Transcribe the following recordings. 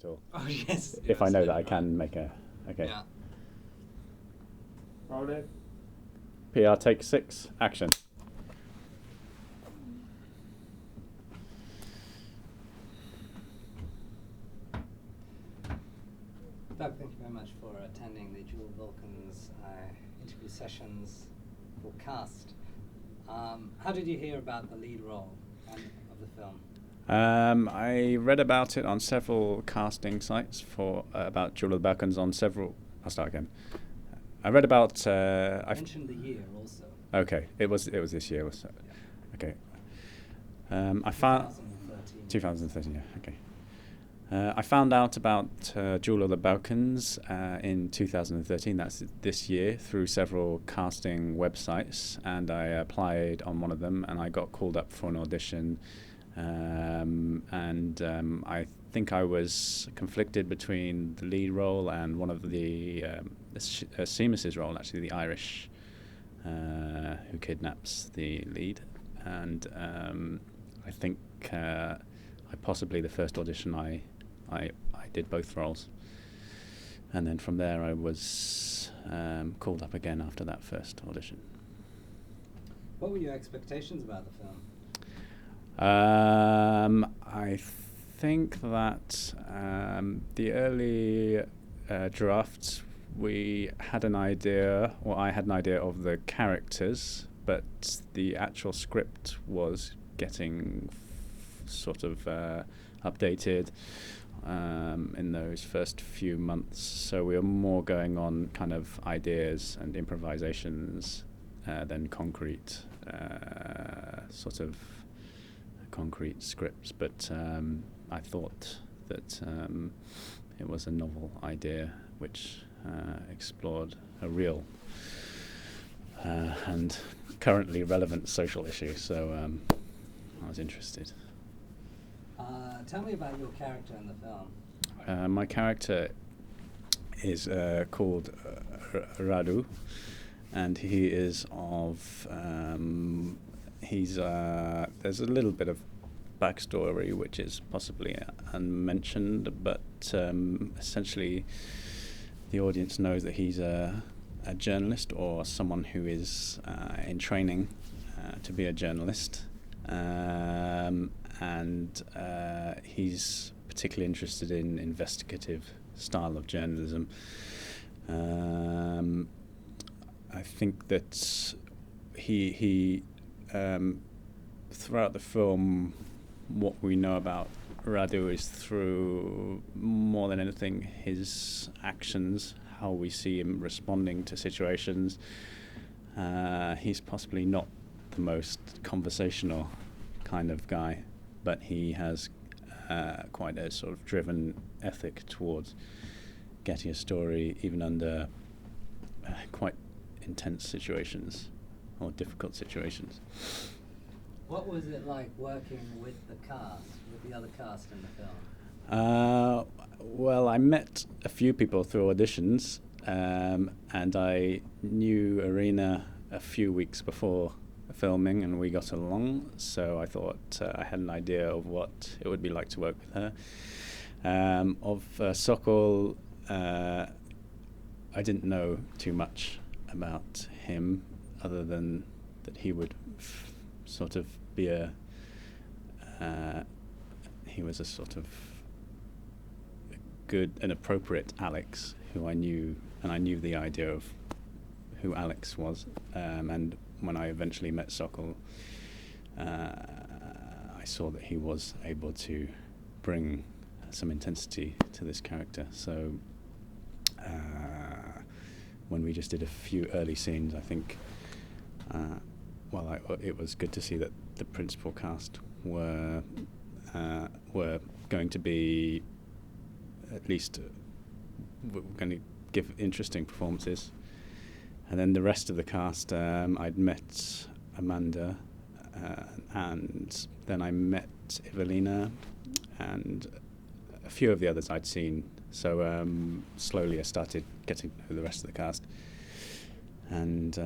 at all. Oh yes. If I know that I can make a... Okay. Yeah. Roll it. PR take 6, action. Doug, thank you very much for attending the Jewel Vulcan's interview sessions for Cast. How did you hear about the lead role of the film? I read about it on several casting sites for about Jewel of the Balkans on several... I'll start again. I read about... I mentioned the year also. Okay, it was this year. Was it? Yeah. Okay. I found... 2013. 2013, yeah, okay. I found out about Jewel of the Balkans in 2013, that's this year, through several casting websites, and I applied on one of them, and I got called up for an audition, I think I was conflicted between the lead role and one of the Seamus's role, actually, the Irish who kidnaps the lead, and I think possibly the first audition I did both roles, and then from there I was called up again after that first audition. What were your expectations about the film? I think that the early drafts we had an idea, or I had an idea of the characters, but the actual script was getting sort of updated in those first few months, so we were more going on kind of ideas and improvisations than concrete concrete scripts, but I thought that it was a novel idea which explored a real and currently relevant social issue, so I was interested. Tell me about your character in the film. My character is called Radu, and he is of... there's a little bit of backstory which is possibly unmentioned, but essentially the audience knows that he's a journalist, or someone who is in training to be a journalist. And he's particularly interested in investigative style of journalism. I think that he throughout the film, what we know about Radu is through, more than anything, his actions, how we see him responding to situations. He's possibly not the most conversational kind of guy, but he has quite a sort of driven ethic towards getting a story even under quite intense situations or difficult situations. What was it like working with the cast, with the other cast in the film? Well, I met a few people through auditions, and I knew Irina a few weeks before filming, and we got along, so I thought I had an idea of what it would be like to work with her. Of Sokol, I didn't know too much about him, other than that he would sort of be he was a sort of good and appropriate Alex, who I knew, and I knew the idea of who Alex was, and when I eventually met Sokol, I saw that he was able to bring some intensity to this character. So when we just did a few early scenes, I think, it was good to see that the principal cast were going to be at least going to give interesting performances. And then the rest of the cast, I'd met Amanda, and then I met Evelina, and a few of the others I'd seen. So slowly I started getting to know the rest of the cast, and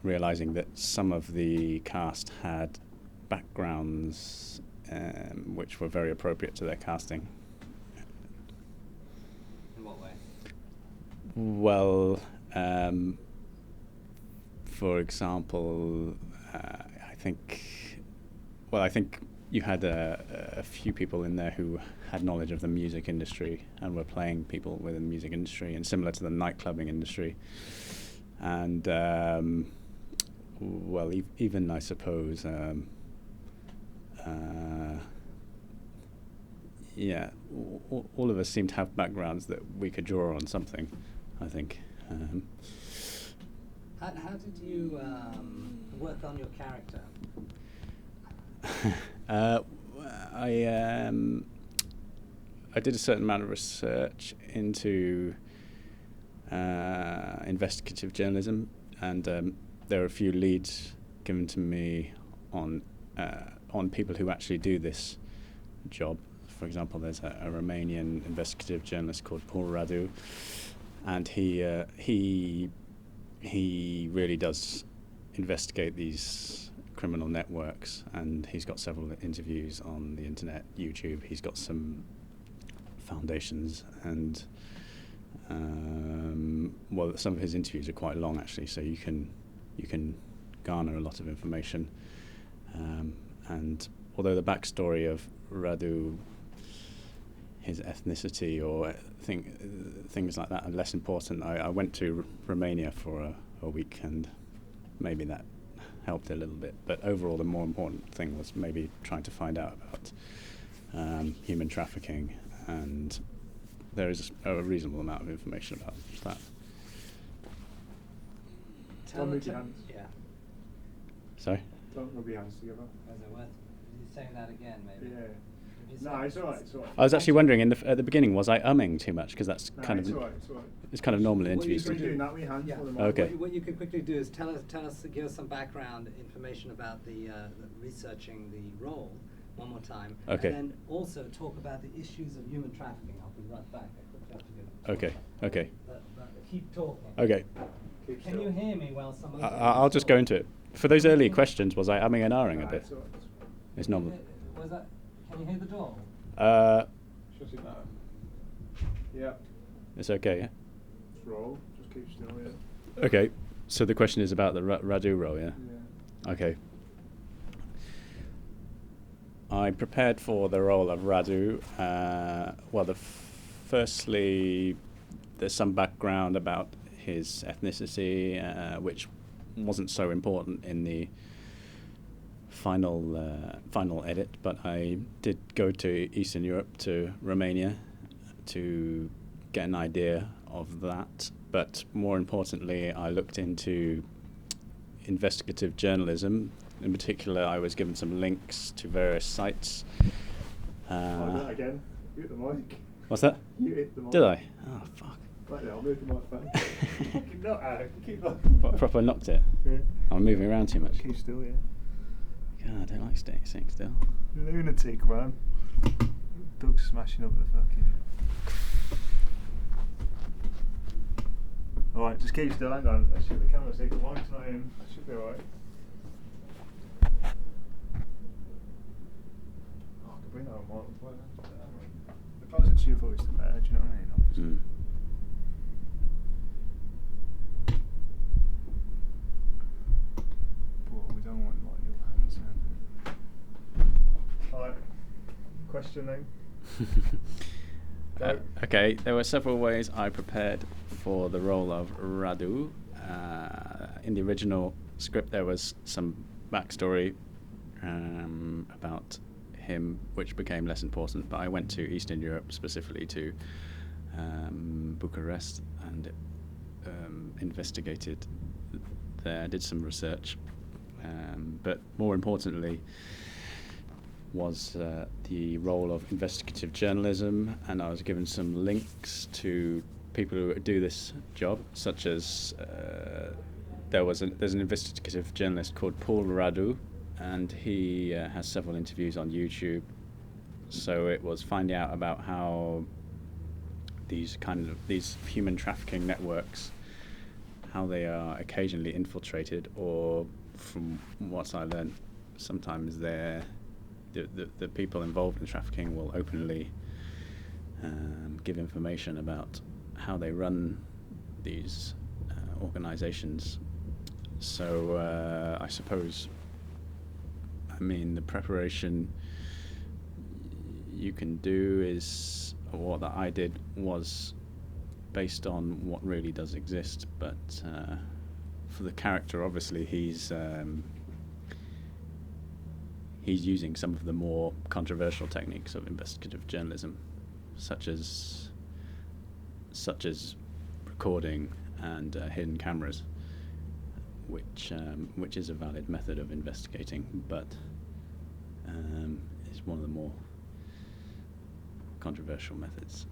realising that some of the cast had backgrounds which were very appropriate to their casting. Well, for example, I think you had a few people in there who had knowledge of the music industry and were playing people within the music industry, and similar to the nightclubbing industry. And well, even I suppose, yeah, all of us seem to have backgrounds that we could draw on something, I think. How did you work on your character? I did a certain amount of research into investigative journalism, and there are a few leads given to me on people who actually do this job. For example, there's a Romanian investigative journalist called Radu, and he really does investigate these criminal networks, and he's got several interviews on the internet, YouTube. He's got some foundations, and well, some of his interviews are quite long actually, so you can garner a lot of information. And although the backstory of Radu, his ethnicity or things like that are less important, I went to Romania for a week, and maybe that helped a little bit. But overall, the more important thing was maybe trying to find out about human trafficking, and there is a reasonable amount of information about that. Don't move your hands. Yeah. Sorry? Don't rub your hands together. Was it worth you saying that again, maybe? Yeah. Did you No, say- it's alright, it's alright. I was actually wondering at the beginning, was I umming too much? Because that's No, kind it's of alright, it's alright. it's kind of normal in What you interviews. You're can doing that with your hands. Yeah. for the Okay. moment. What you could quickly do is give us some background information about the researching the role one more time. Okay. And then also talk about the issues of human trafficking. I'll be right back. I quickly have to do it. Okay. But keep talking. Okay. Keep Can still. you hear me while someone? I'll just go into it. For those early questions, was I umming and ahhing a Nah, bit? it's alright. It's normal. Was that? Can you hear the door? Shut it down. Yeah. It's okay, yeah? Just roll. Just keep still, yeah. Okay, so the question is about the Radu role, yeah? Yeah. Okay. I prepared for the role of Radu. Well, firstly, there's some background about his ethnicity, which wasn't so important in the final edit, but I did go to Eastern Europe, to Romania, to get an idea of that. But more importantly, I looked into investigative journalism. In particular, I was given some links to various sites. I'll do that again. You hit the mic. What's that? You hit the mic. Did I? Oh, fuck. Right now, I'll move the microphone. Keep not keep on. What, proper knocked it? Yeah. I'm moving around too much. Keep still, yeah. God, I don't like staying still. Lunatic, man. Doug's smashing up the fucking. Alright, just keep still, hang on. Let's shut the camera, see if the mic's not in. That should be alright. Oh, I could bring that on mic. The closer to your voice, the better, do you know what I mean? Mm. But we don't want like your hands in. Alright, question then. Okay, there were several ways I prepared for the role of Radu. In the original script, there was some backstory about him, which became less important. But I went to Eastern Europe, specifically to Bucharest, and investigated there, did some research. But more importantly, was the role of investigative journalism, and I was given some links to people who do this job, such as there's an investigative journalist called Radu, and he has several interviews on YouTube. So it was finding out about how these human trafficking networks, how they are occasionally infiltrated, or from what I learned, sometimes the people involved in trafficking will openly give information about how they run these organizations. So I suppose, I mean, the preparation you can do is, what that I did was based on what really does exist, but for the character, obviously he's using some of the more controversial techniques of investigative journalism, such as recording and hidden cameras, which is a valid method of investigating, but is one of the more controversial methods.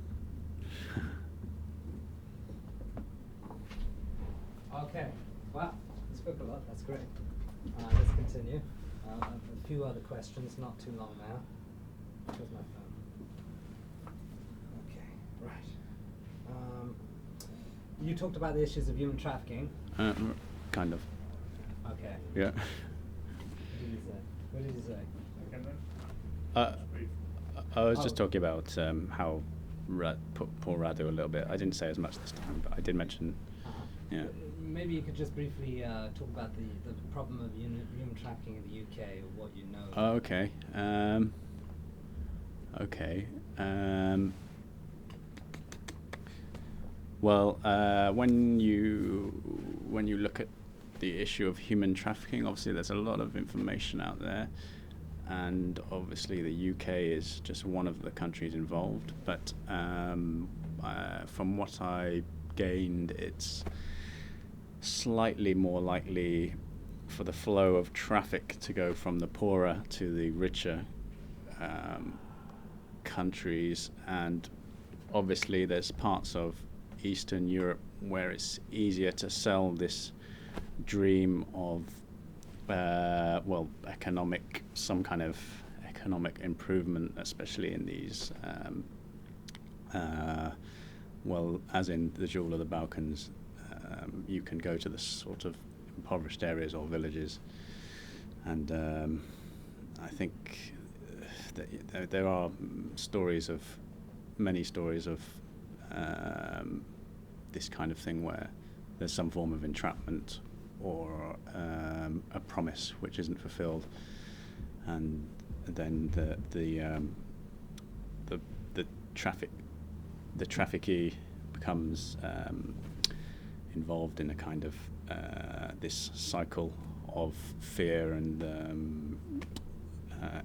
Okay. Wow. You spoke a lot. That's great. Let's continue. A few other questions, not too long now. Where's my phone? Okay. Right. You talked about the issues of human trafficking. Kind of. Okay. Yeah. What did you say? I was just talking about how poor Radu a little bit. I didn't say as much this time, but I did mention. Yeah. Maybe you could just briefly talk about the problem of human trafficking in the UK, or what you know. Oh, okay. Okay. Well, when you look at the issue of human trafficking, obviously there's a lot of information out there, and obviously the UK is just one of the countries involved. But from what I gained, it's slightly more likely for the flow of traffic to go from the poorer to the richer countries, and obviously there's parts of Eastern Europe where it's easier to sell this dream of some kind of economic improvement, especially in these as in the Jewel of the Balkans. You can go to the sort of impoverished areas or villages, and I think that there are many stories of this kind of thing where there's some form of entrapment or a promise which isn't fulfilled, and then the traffickee becomes involved in a kind of this cycle of fear and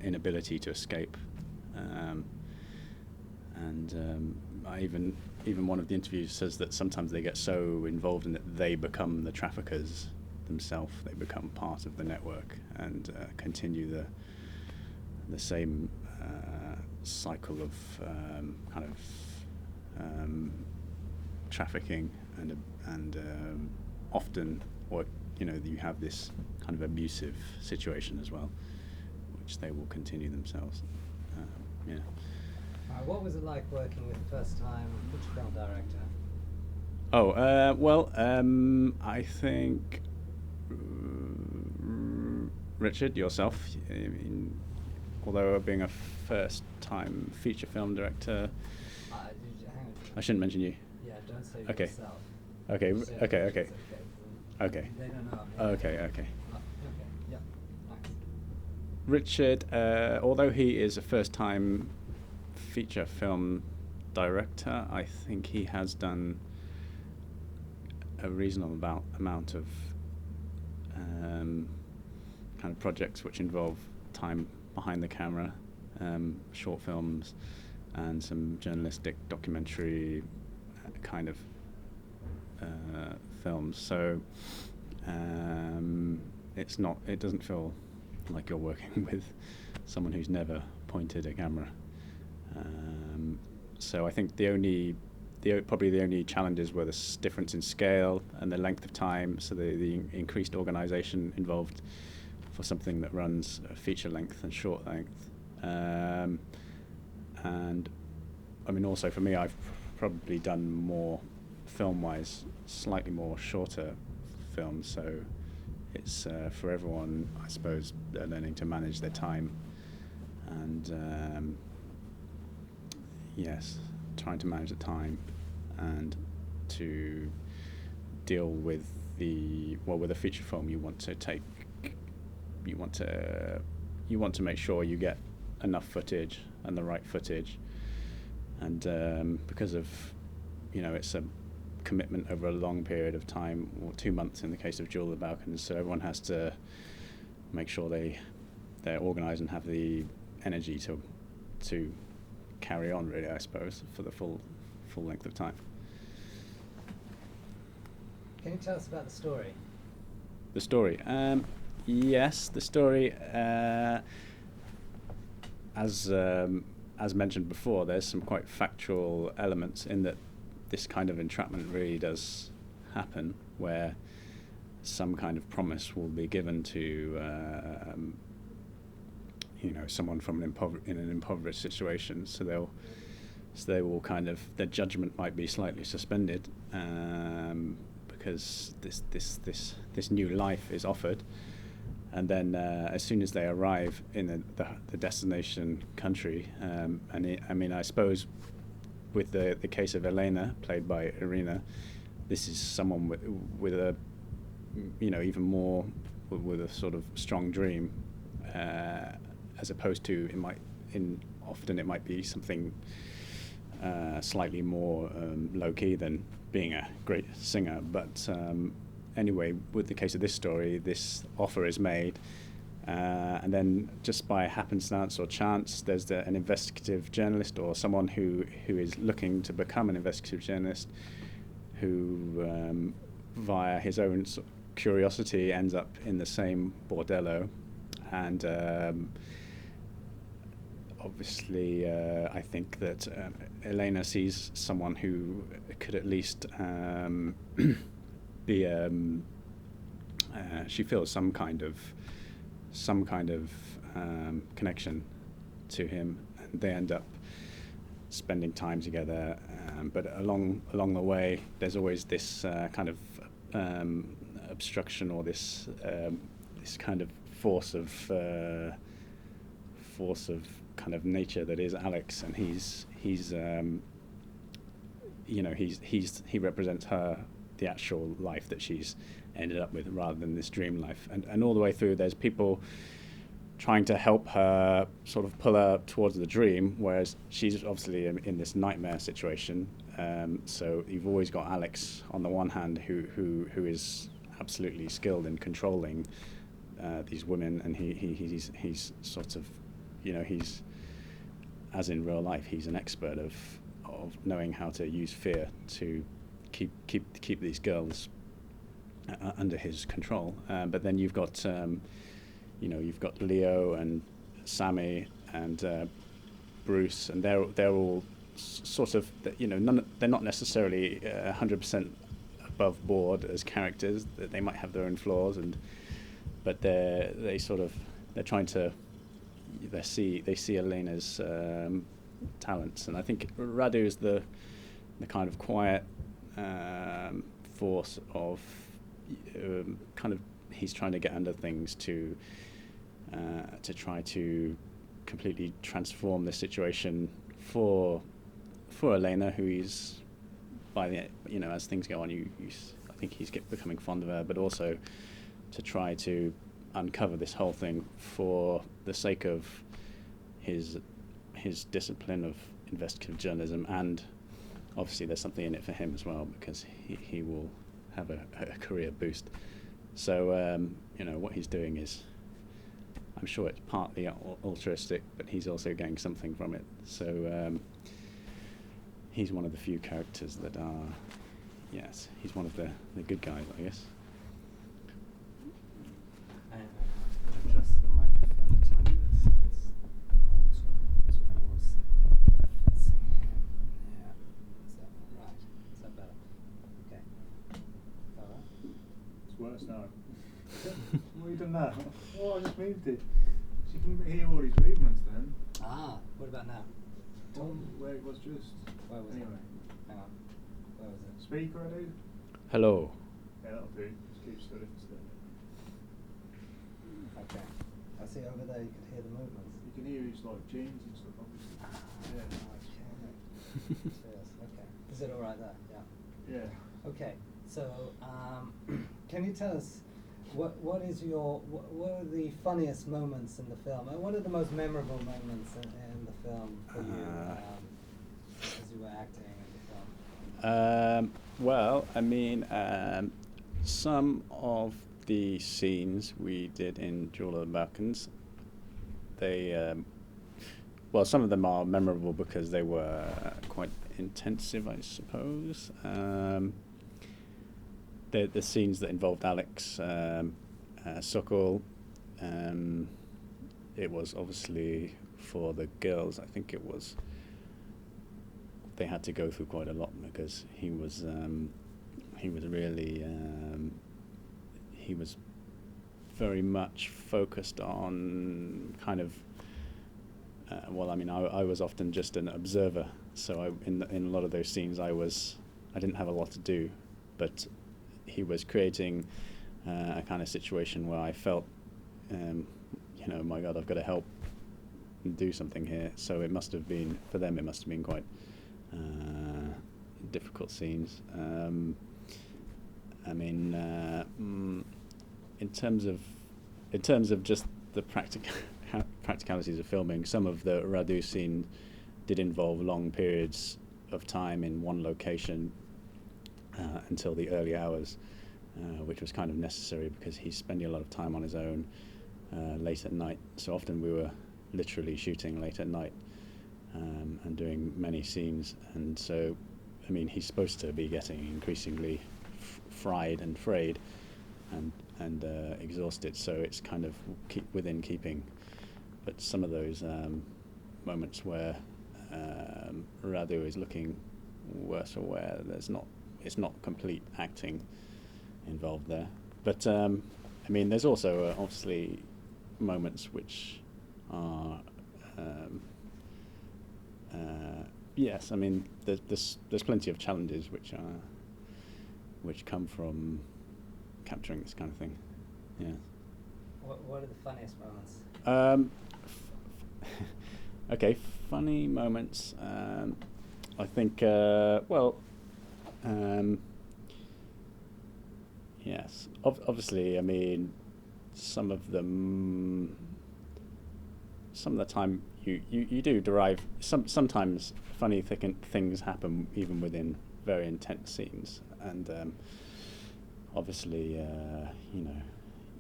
inability to escape, and even one of the interviews says that sometimes they get so involved in it they become the traffickers themselves. They become part of the network and continue the same cycle of kind of trafficking and often, or you have this kind of abusive situation as well, which they will continue themselves. Yeah. What was it like working with the first-time feature film director? I think Richard, yourself, although being a first-time feature film director, I shouldn't mention you. Yeah, don't say Okay. yourself. Okay. Say Okay. it, Okay. it's Okay. They don't know. Okay. Okay. Okay. Yeah. Nice. Richard, although he is a first-time feature film director, I think he has done a reasonable amount of kind of projects which involve time behind the camera, short films, and some journalistic documentary kind of films. So it doesn't feel like you're working with someone who's never pointed a camera. So I think probably the only challenges were the difference in scale and the length of time, so the increased organisation involved for something that runs feature length and short length. And I mean, also for me, I've probably done more film-wise, slightly more shorter films, so it's for everyone, I suppose, they're learning to manage their time and yes, trying to manage the time and to deal with with a feature film, you want to make sure you get enough footage and the right footage, and because of it's a commitment over a long period of time, or 2 months in the case of Jewel of the Balkans, so everyone has to make sure they're organised and have the energy to carry on, really, I suppose, for the full length of time. Can you tell us about the story? The story? Yes, the story, as mentioned before, there's some quite factual elements in that this kind of entrapment really does happen, where some kind of promise will be given to someone from in an impoverished situation, so they will kind of, their judgment might be slightly suspended, because this new life is offered, and then as soon as they arrive in the destination country, I suppose with the case of Elena, played by Irina, this is someone with a even more with a sort of strong dream, as opposed to often it might be something slightly more low key than being a great singer. But anyway, with the case of this story, this offer is made, and then just by happenstance or chance, there's an investigative journalist or someone who is looking to become an investigative journalist, who via his own curiosity ends up in the same bordello, and obviously I think that Elena sees someone who could at least be she feels some kind of connection to him, and they end up spending time together, but along the way there's always this kind of obstruction, or this kind of force of kind of nature that is Alex, and he represents her, the actual life that she's ended up with, rather than this dream life, and all the way through there's people trying to help her, sort of pull her towards the dream, whereas she's obviously in this nightmare situation. So you've always got Alex on the one hand, who is absolutely skilled in controlling these women, and he's sort of, he's, as in real life, he's an expert of knowing how to use fear to keep these girls under his control. But then you've got you've got Leo and Sammy and Bruce, and they're all sort of, they're not necessarily 100% above board as characters. That they might have their own flaws, but they see Elena's talents, and I think Radu is the kind of quiet force of kind of, he's trying to get under things to try to completely transform the situation for Elena, who is, by the as things go on, I think he's becoming fond of her, but also to try to uncover this whole thing for the sake of his discipline of investigative journalism, and obviously there's something in it for him as well, because he will have a career boost. So what he's doing is, I'm sure it's partly altruistic, but he's also getting something from it. So he's one of the few characters that are, yes, he's one of the good guys, I guess. Adjust the microphone a tiny bit. It's more towards. Let's see. Yeah. Is that right? Is that better? Okay. All right. It's worse now. What have you done now? Oh, I just moved it. So you can hear all his movements then. Ah, what about now? Where it was just. Where was anyway. it? Hang on. Where was it? Speaker, I do. Hello. Yeah, that'll do. Just keep still if it's there. Okay. I see over there you can hear the movements. You can hear his like jeans and stuff, obviously. Yeah. Okay. Cheers. Okay. Is it all right there? Yeah. Yeah. Okay. So, can you tell us what are the funniest moments in the film, and what are the most memorable moments in the film for you as you were acting in the film? Well, I mean, some of the scenes we did in Jewel of the Balkans, they, well, some of them are memorable because they were quite intensive, I suppose. The scenes that involved Alex, Sokol, it was obviously for the girls. I think it was they had to go through quite a lot because he was really he was very much focused on kind of. Well, I mean, I was often just an observer, so in a lot of those scenes I didn't have a lot to do, but he was creating a kind of situation where I felt, my God, I've got to help and do something here. So it must have been, for them, it must have been quite difficult scenes. I mean, in terms of just the practicalities of filming, some of the Radu scene did involve long periods of time in one location until the early hours, which was kind of necessary because he's spending a lot of time on his own late at night. So often we were literally shooting late at night and doing many scenes. And so, I mean, he's supposed to be getting increasingly fried and frayed and exhausted. So it's kind of within keeping. But some of those moments where Radu is looking worse or where it's not complete acting involved there. But I mean, there's also obviously moments which are yes. I mean, there's plenty of challenges which come from capturing this kind of thing. Yeah. What are the funniest moments? Okay, funny moments. I think, yes. Obviously, I mean, some of the time you do derive, sometimes funny things happen even within very intense scenes. And obviously,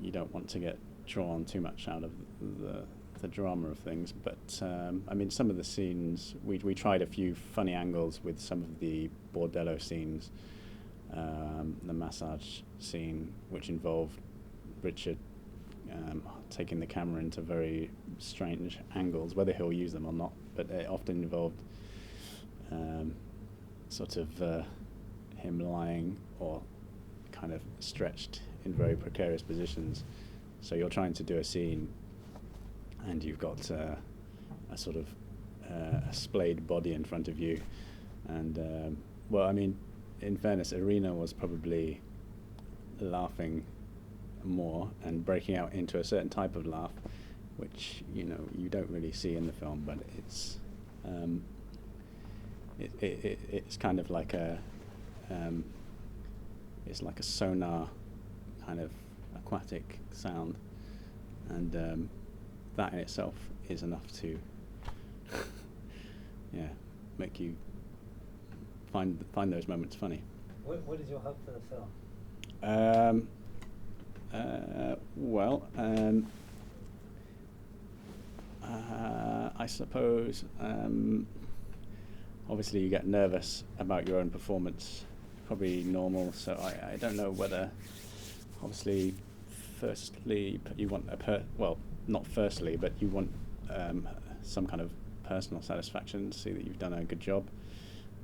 you don't want to get drawn too much out of the drama of things, but I mean, some of the scenes we tried a few funny angles with some of the bordello scenes, the massage scene, which involved Richard taking the camera into very strange angles, whether he'll use them or not, but it often involved sort of him lying or kind of stretched in very precarious positions. So you're trying to do a scene and you've got a sort of a splayed body in front of you. And, well, I mean, in fairness, Irina was probably laughing more and breaking out into a certain type of laugh, which, you don't really see in the film, but it's kind of like it's like a sonar kind of aquatic sound, and that in itself is enough to make you find those moments funny. What is your hope for the film? I suppose obviously you get nervous about your own performance, probably normal, so I don't know whether, obviously, firstly you want not firstly, but you want some kind of personal satisfaction to see that you've done a good job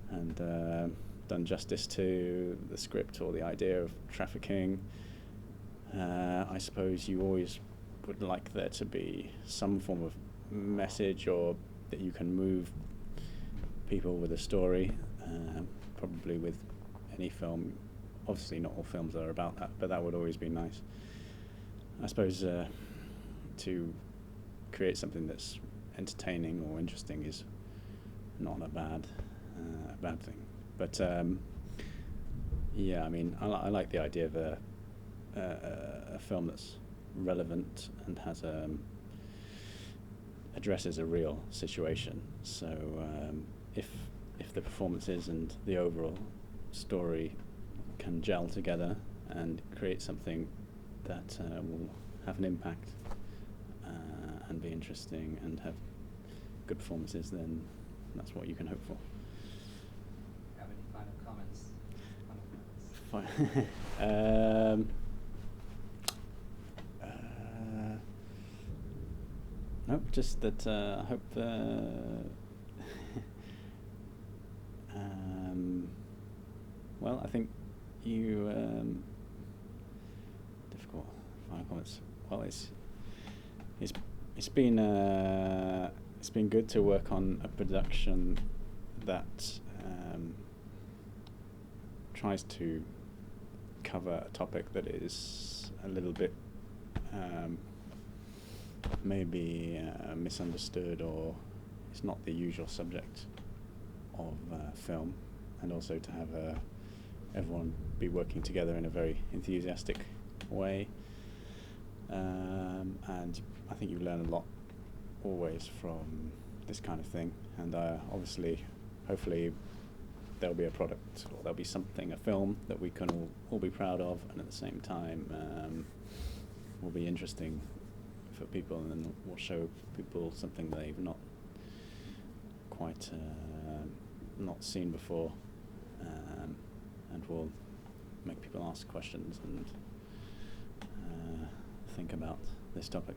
and done justice to the script or the idea of trafficking. I suppose you always would like there to be some form of message, or that you can move people with a story, probably with any film. Obviously not all films are about that, but that would always be nice. I suppose to create something that's entertaining or interesting is not a bad thing. But Yeah, I mean, I like the idea of a film that's relevant and has addresses a real situation. So if the performances and the overall story can gel together and create something that will have an impact and be interesting and have good performances, then that's what you can hope for. Have any final comments? Nope, just that I hope well, I think you difficult final comments. Well, it's been good to work on a production that tries to cover a topic that is a little bit maybe misunderstood, or it's not the usual subject of film, and also to have everyone be working together in a very enthusiastic way. And I think you learn a lot always from this kind of thing, and obviously, hopefully, there'll be a product, or there'll be something, a film that we can all be proud of, and at the same time will be interesting for people, and then will show people something they've not quite not seen before, and will make people ask questions and think about this topic.